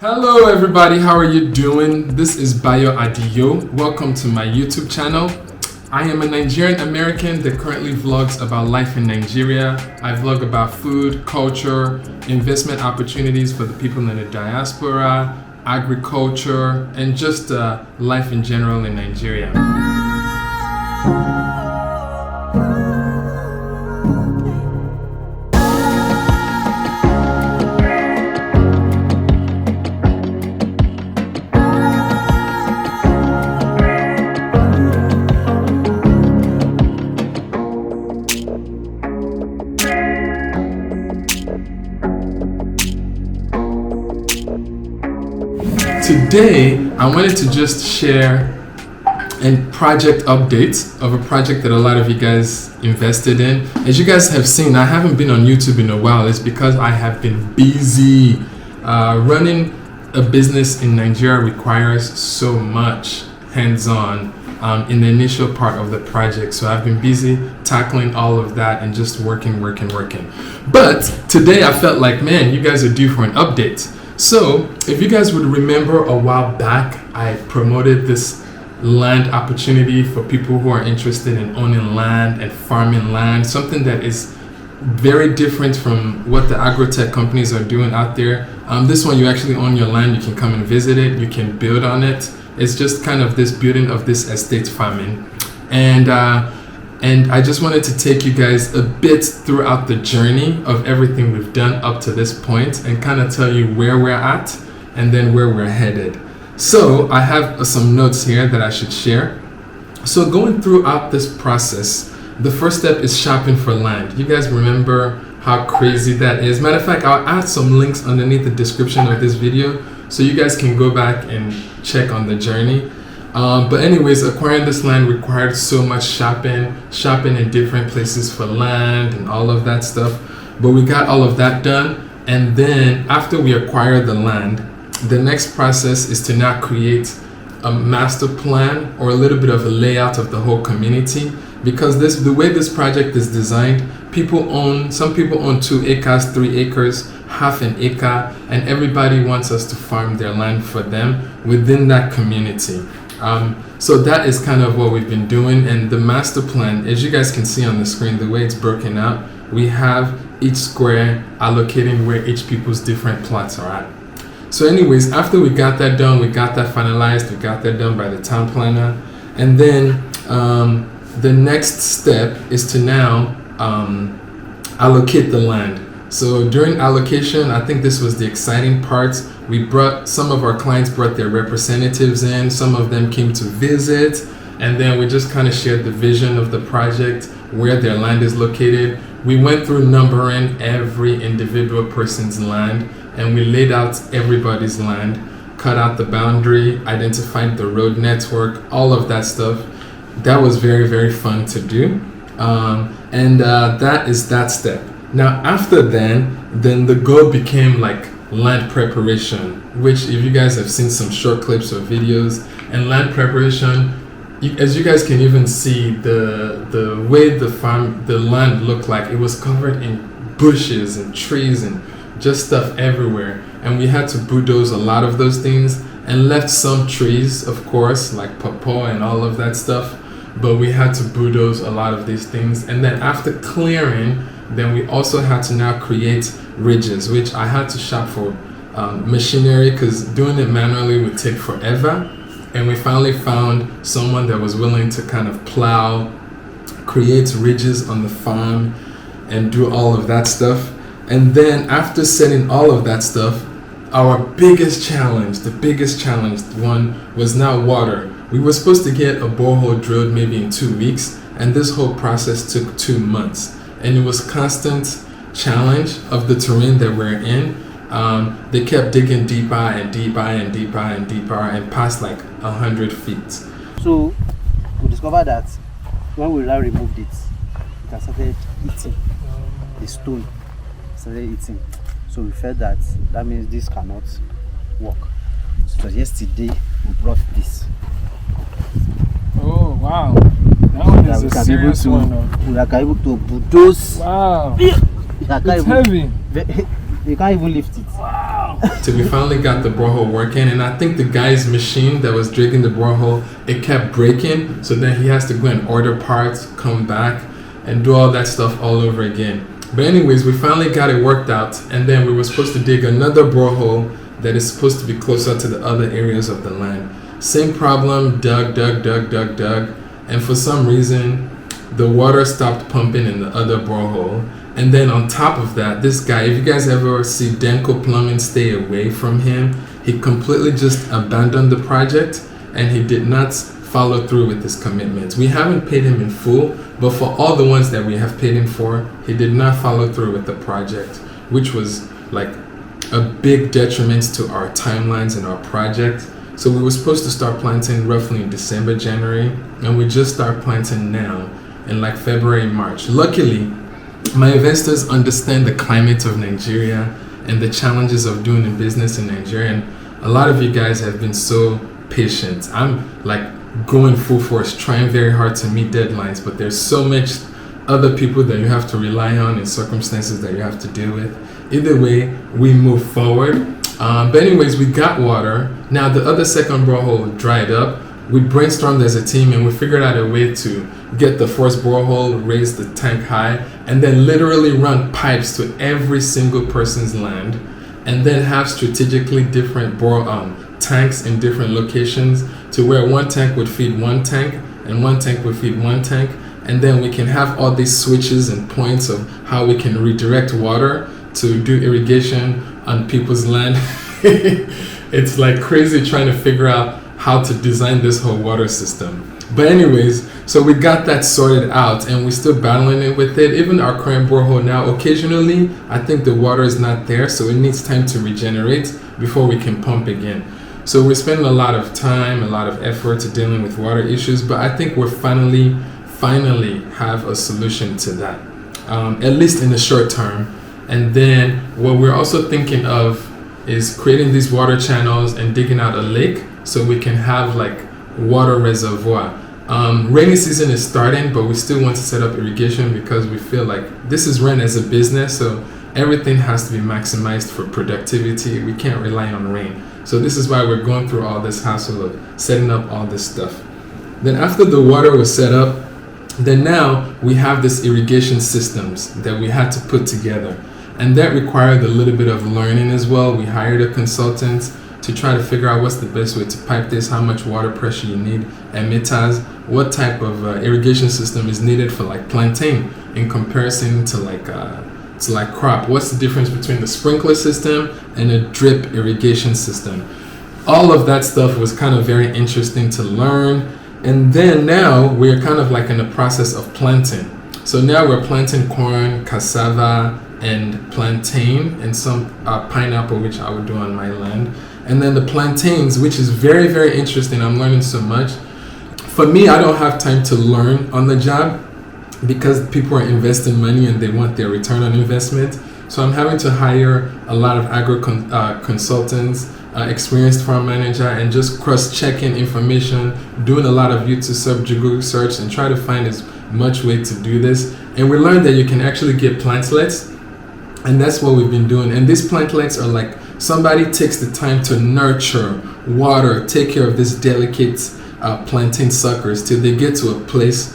Hello everybody, how are you doing? This is Bayo Adio. Welcome to my YouTube channel. I am a Nigerian American that currently vlogs about life in Nigeria. I vlog about food, culture, investment opportunities for the people in the diaspora, agriculture, and just life in general in Nigeria. Today, I wanted to just share a project update of a project that a lot of you guys invested in. As you guys have seen, I haven't been on YouTube in a while. It's because I have been busy. Running a business in Nigeria requires so much hands-on in the initial part of the project. So I've been busy tackling all of that and just working. But today I felt like, man, you guys are due for an update. So, if you guys would remember a while back, I promoted this land opportunity for people who are interested in owning land and farming land, something that is very different from what the agro-tech companies are doing out there. This one, you actually own your land, you can come and visit it, you can build on it. It's just kind of this building of this estate farming. And I just wanted to take you guys a bit throughout the journey of everything we've done up to this point and kind of tell you where we're at and then where we're headed. So I have some notes here that I should share. So going throughout this process, the first step is shopping for land. You guys remember how crazy that is? Matter of fact, I'll add some links underneath the description of this video so you guys can go back and check on the journey. But anyways, acquiring this land required so much shopping in different places for land and all of that stuff. But we got all of that done. And then after we acquire the land, the next process is to now create a master plan or a little bit of a layout of the whole community. Because the way this project is designed, some people own 2 acres, 3 acres, half an acre, and everybody wants us to farm their land for them within that community. So that is kind of what we've been doing, and the master plan, as you guys can see on the screen, the way it's broken out, we have each square allocating where each people's different plots are at. So anyways, after we got that done, we got that finalized, we got that done by the town planner, and then the next step is to now allocate the land. So during allocation, I think this was the exciting part. Some of our clients brought their representatives in, some of them came to visit, and then we just kind of shared the vision of the project, where their land is located. We went through numbering every individual person's land, and we laid out everybody's land, cut out the boundary, identified the road network, all of that stuff. That was very, very fun to do. That is that step. Now after then the goal became like land preparation, which if you guys have seen some short clips or videos, and land preparation, as you guys can even see the way the land looked like, it was covered in bushes and trees and just stuff everywhere, and we had to bulldoze a lot of those things and left some trees, of course, like pawpaw and all of that stuff, but we had to bulldoze a lot of these things. And then after clearing, then we also had to now create ridges, which I had to shop for machinery because doing it manually would take forever. And we finally found someone that was willing to kind of plow, create ridges on the farm, and do all of that stuff. And then after setting all of that stuff, our biggest challenge, the biggest challenge one, was now water. We were supposed to get a borehole drilled maybe in 2 weeks, and this whole process took 2 months. And it was constant challenge of the terrain that we're in. They kept digging deeper and deeper and deeper and deeper and past like 100 feet. So we discovered that when we removed it, it has started eating the stone. Started eating. So we felt that means this cannot work. So yesterday we brought this. Oh wow! That one is a serious one. We are able to bulldoze. Wow! It's heavy. You can't even lift it. Wow! till we finally got the borehole working. And I think the guy's machine that was digging the borehole, it kept breaking. So then he has to go and order parts, come back, and do all that stuff all over again. But anyways, we finally got it worked out, and then we were supposed to dig another borehole that is supposed to be closer to the other areas of the land. Same problem, dug, and for some reason, the water stopped pumping in the other borehole. And then on top of that, this guy, if you guys ever see Denko Plumbing, stay away from him. He completely just abandoned the project, and he did not follow through with his commitments. We haven't paid him in full, but for all the ones that we have paid him for, he did not follow through with the project, which was like a big detriment to our timelines and our project. So we were supposed to start planting roughly in December, January, and we just start planting now in like February, March. Luckily, my investors understand the climate of Nigeria and the challenges of doing a business in Nigeria, and a lot of you guys have been so patient. I'm like going full force, trying very hard to meet deadlines, but there's so much other people that you have to rely on and circumstances that you have to deal with. Either way, we move forward. But anyways, we got water. Now the other second borehole dried up. We brainstormed as a team and we figured out a way to get the first borehole, raise the tank high, and then literally run pipes to every single person's land, and then have strategically different tanks in different locations, to where one tank would feed one tank and one tank would feed one tank, and then we can have all these switches and points of how we can redirect water to do irrigation on people's land. It's like crazy trying to figure out how to design this whole water system. But anyways, so we got that sorted out, and we're still battling it with it. Even our current borehole now, occasionally I think the water is not there, so it needs time to regenerate before we can pump again. So we're spending a lot of time, a lot of effort to dealing with water issues, but I think we're finally have a solution to that, at least in the short term. And then what we're also thinking of is creating these water channels and digging out a lake so we can have like water reservoir. Rainy season is starting, but we still want to set up irrigation because we feel like this is run as a business, so everything has to be maximized for productivity. We can't rely on rain. So this is why we're going through all this hassle of setting up all this stuff. Then after the water was set up, then now we have this irrigation systems that we had to put together. And that required a little bit of learning as well. We hired a consultant to try to figure out what's the best way to pipe this, how much water pressure you need, emitters, what type of irrigation system is needed for like plantain in comparison to like crop. What's the difference between the sprinkler system and a drip irrigation system? All of that stuff was kind of very interesting to learn. And then now we're kind of like in the process of planting. So now we're planting corn, cassava, and plantain, and some pineapple, which I would do on my land. And then the plantains, which is very, very interesting. I'm learning so much. For me, I don't have time to learn on the job because people are investing money and they want their return on investment. So I'm having to hire a lot of agro consultants, experienced farm manager, and just cross-checking information, doing a lot of YouTube Google search, and try to find as much way to do this. And we learned that you can actually get plantlets, and that's what we've been doing. And these plantlets are like somebody takes the time to nurture, water, take care of these delicate plantain suckers till they get to a place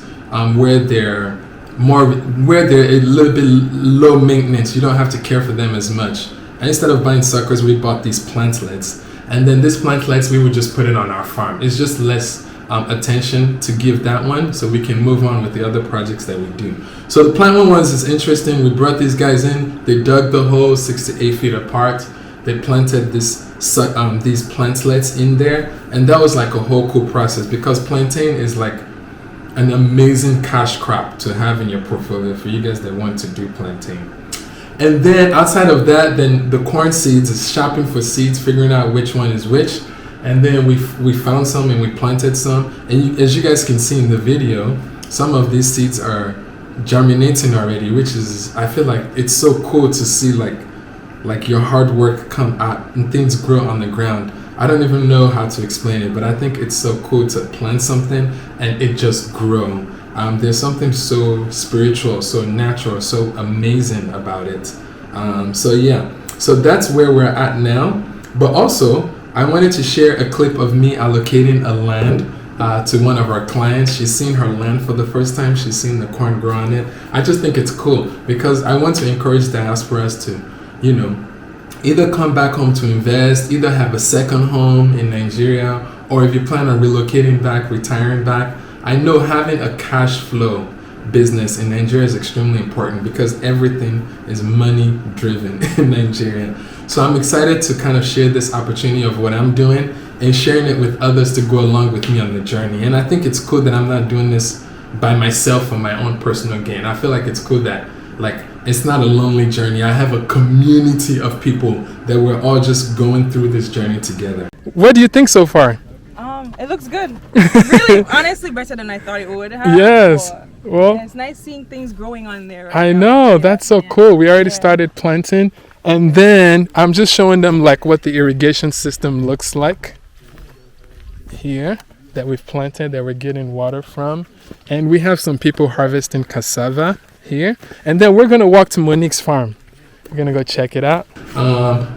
where they're a little bit low maintenance. You don't have to care for them as much. And instead of buying suckers, we bought these plantlets. And then these plantlets, we would just put it on our farm. It's just less attention to give that one, so we can move on with the other projects that we do. So the plant one ones is interesting. We brought these guys in. They dug the hole 6 to 8 feet apart. They planted these plantlets in there, and that was like a whole cool process because plantain is like an amazing cash crop to have in your portfolio for you guys that want to do plantain. And then outside of that, then the corn seeds is shopping for seeds, figuring out which one is which. And then we found some and we planted some. And as you guys can see in the video, some of these seeds are germinating already, which is, I feel like it's so cool to see like your hard work come out and things grow on the ground. I don't even know how to explain it, but I think it's so cool to plant something and it just grow. There's something so spiritual, so natural, so amazing about it. So yeah. So that's where we're at now. But also, I wanted to share a clip of me allocating a land to one of our clients. She's seen her land for the first time. She's seen the corn grow on it. I just think it's cool because I want to encourage diasporas to, either come back home to invest, either have a second home in Nigeria, or if you plan on relocating back, retiring back. I know having a cash flow business in Nigeria is extremely important because everything is money driven in Nigeria. So I'm excited to kind of share this opportunity of what I'm doing and sharing it with others to go along with me on the journey. And I think it's cool that I'm not doing this by myself for my own personal gain. I feel like it's cool that it's not a lonely journey. I have a community of people that we're all just going through this journey together. What do you think so far? It looks good. Really, honestly, better than I thought it would have. Yes. Well, it's nice seeing things growing on there. Right I now. know. Yeah, that's so cool. We already started planting. And then I'm just showing them what the irrigation system looks like here that we've planted, that we're getting water from. And we have some people harvesting cassava here. And then we're going to walk to Monique's farm. We're going to go check it out.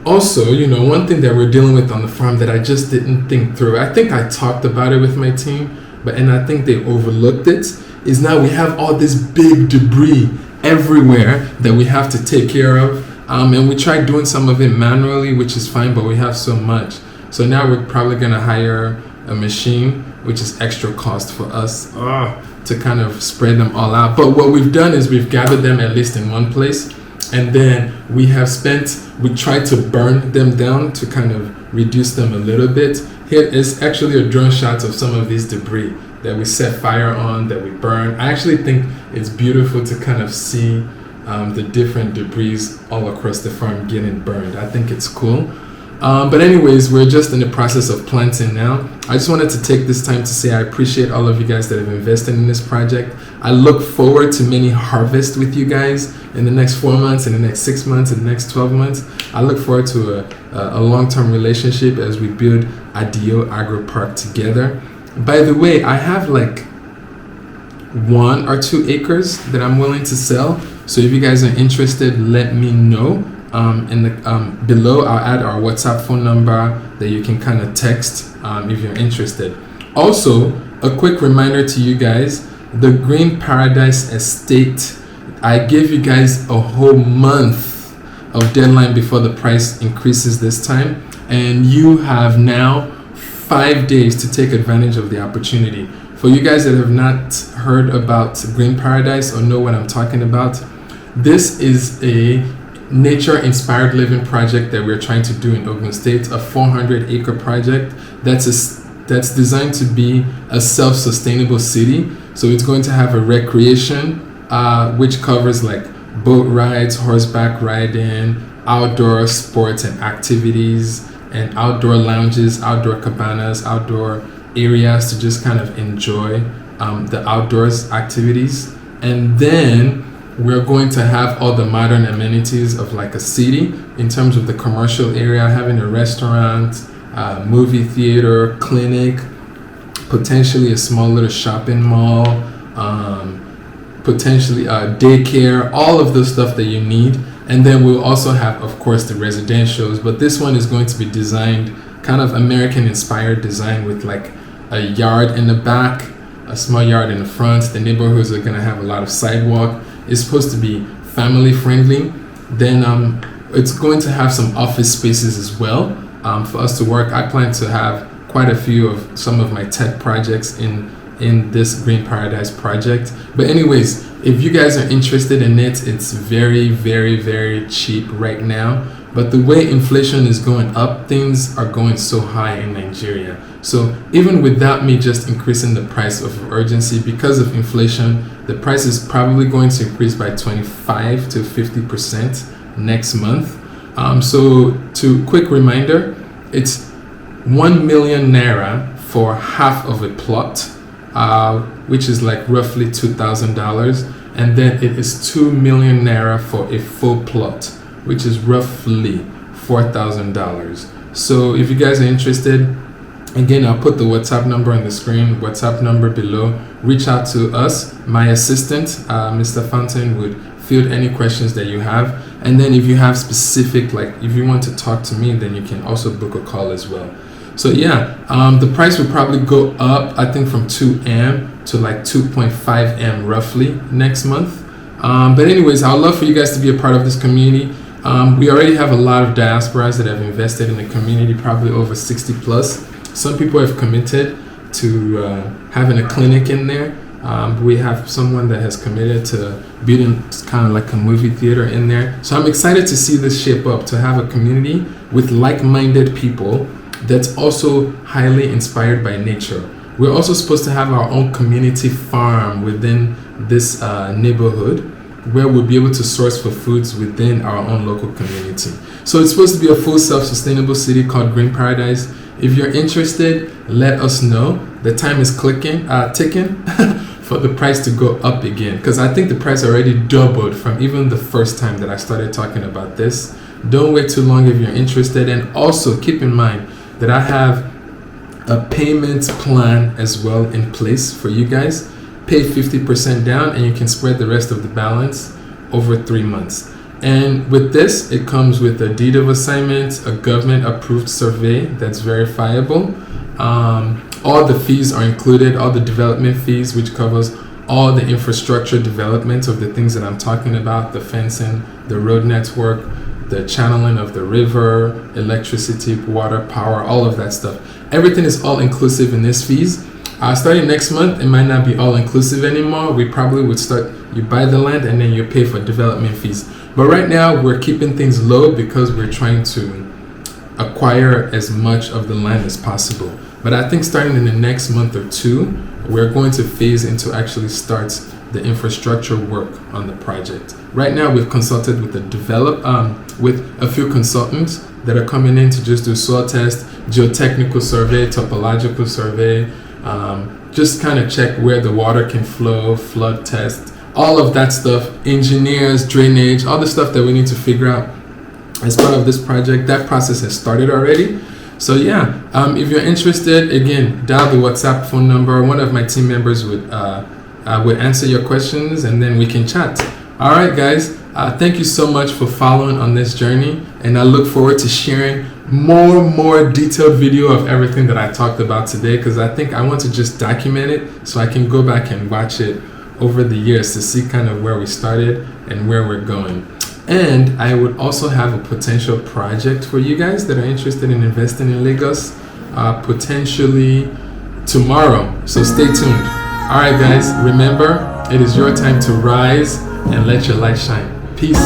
Also, one thing that we're dealing with on the farm that I just didn't think through, I think I talked about it with my team, and I think they overlooked it, is now we have all this big debris everywhere that we have to take care of. And we tried doing some of it manually, which is fine, but we have so much. So now we're probably going to hire a machine, which is extra cost for us to kind of spread them all out. But what we've done is we've gathered them at least in one place. And then we tried to burn them down to kind of reduce them a little bit. Here is actually a drone shot of some of these debris that we set fire on, that we burn. I actually think it's beautiful to kind of see the different debris all across the farm getting burned. I think it's cool. But anyways, we're just in the process of planting now. I just wanted to take this time to say I appreciate all of you guys that have invested in this project. I look forward to many harvests with you guys in the next 4 months, in the next 6 months, in the next 12 months. I look forward to a long-term relationship as we build Adio Agro Park together. By the way, I have 1 or 2 acres that I'm willing to sell. So if you guys are interested, let me know. Below I'll add our WhatsApp phone number that you can kind of text if you're interested. Also, a quick reminder to you guys, the Green Paradise Estate, I gave you guys a whole month of deadline before the price increases this time, and you have now 5 days to take advantage of the opportunity. For you guys that have not heard about Green Paradise or know what I'm talking about, this is a nature-inspired living project that we're trying to do in Ogun State, a 400-acre project that's designed to be a self-sustainable city. So it's going to have a recreation, which covers boat rides, horseback riding, outdoor sports and activities, and outdoor lounges, outdoor cabanas, outdoor areas to just kind of enjoy the outdoors activities. And then we're going to have all the modern amenities of a city in terms of the commercial area, having a restaurant, movie theater, clinic, potentially a small little shopping mall, potentially daycare, all of the stuff that you need. And then we'll also have, of course, the residentials, but this one is going to be designed kind of American inspired design with a yard in the back, a small yard in the front. The neighborhoods are going to have a lot of sidewalk. It's supposed to be family friendly. Then it's going to have some office spaces as well for us to work. I plan to have quite a few of some of my tech projects in this Green Paradise project. But anyways, if you guys are interested in it, it's very, very, very cheap right now. But the way inflation is going up, things are going so high in Nigeria. So even without me just increasing the price of urgency because of inflation, the price is probably going to increase by 25 to 50% next month. Quick reminder, it's 1 million naira for half of a plot, which is roughly $2,000. And then it is 2 million naira for a full plot, which is roughly $4,000. So if you guys are interested, again, I'll put the WhatsApp number on the screen, WhatsApp number below. Reach out to us. My assistant, Mr. Fountain, would field any questions that you have. And then if you have specific, like if you want to talk to me, then you can also book a call as well. So yeah, the price will probably go up, I think from 2M to like 2.5M roughly next month. But anyways, I would love for you guys to be a part of this community. We already have a lot of diasporas that have invested in the community, probably over 60 plus. Some people have committed to having a clinic in there. We have someone that has committed to building kind of like a movie theater in there. So I'm excited to see this shape up, to have a community with like-minded people that's also highly inspired by nature. We're also supposed to have our own community farm within this neighborhood, where we'll be able to source for foods within our own local community. So it's supposed to be a full self-sustainable city called Green Paradise. If you're interested, let us know. The time is ticking for the price to go up again, because I think the price already doubled from even the first time that I started talking about this. Don't wait too long if you're interested. And also keep in mind that I have a payment plan as well in place for you guys. Pay 50% down and you can spread the rest of the balance over 3 months. And with this, it comes with a deed of assignment, a government approved survey that's verifiable. All the fees are included, all the development fees, which covers all the infrastructure development of the things that I'm talking about, the fencing, the road network, the channeling of the river, electricity, water, power, all of that stuff. Everything is all inclusive in this fees. Starting next month, it might not be all inclusive anymore. We probably would start, you buy the land and then you pay for development fees. But right now we're keeping things low because we're trying to acquire as much of the land as possible. But I think starting in the next month or two, we're going to phase into actually start the infrastructure work on the project. Right now we've consulted with with a few consultants that are coming in to just do soil test, geotechnical survey, topological survey, just kind of check where the water can flow, flood test, all of that stuff, engineers, drainage, all the stuff that we need to figure out as part of this project. That process has started already. So yeah, if you're interested, again, dial the WhatsApp phone number. One of my team members would answer your questions and then we can chat. All right, guys, thank you so much for following on this journey, and I look forward to sharing more detailed video of everything that I talked about today, because I think I want to just document it so I can go back and watch it over the years to see kind of where we started and where we're going. And I would also have a potential project for you guys that are interested in investing in Lagos, potentially tomorrow. So stay tuned. All right, guys, remember, it is your time to rise and let your light shine. Peace.